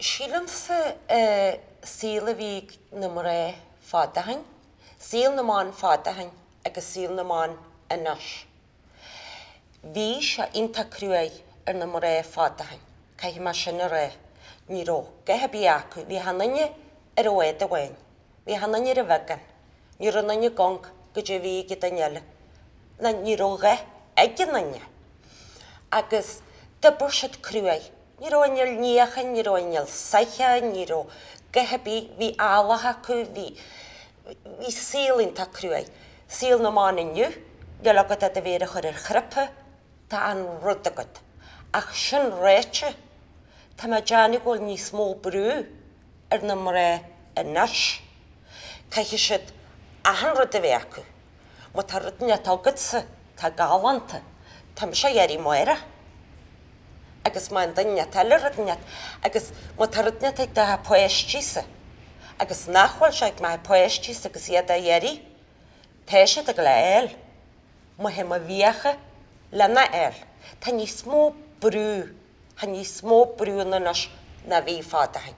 Sílamsa síla bhí na ré fádahain, síl na mán fádahain agus síl na mán inis. Bhí se inta cruaig na ré fádahain, caiith mar sin na ré. Ní ró, gaithe bí acu, bhí hananne óid a bhain, bhí hananne a bhagan, ní ró nanne gong go dtí bhí go daile. Na ní ró gaith ag nanne. Agus dybyr sydd cruaig. Ní ró anil níachan, ní ró anil saicha, ní ró gaithe bí bhí álatha acu, bhí síl inta cruaig. Síl na mán inniu, de lagad a bhéir a chur chrypa, tá an rud agad. Ach sin réite, tá ma deanna ghil ní smó brú na ré inis. Caiith siad ahan rud a bhí acu. Má tá rudne tágadsa, tá gáhanta, tá sé dhéirí maira. Agus ma'n daine taile rydniad, agus má tá rydniad ag da poestísa. Agus nachhfuil se ag ma poestísa agus iad a dhéirí, téisiad ag le éil. Má he ma bhíacha lena éil. Tá ní smó brú na bhí fádahain.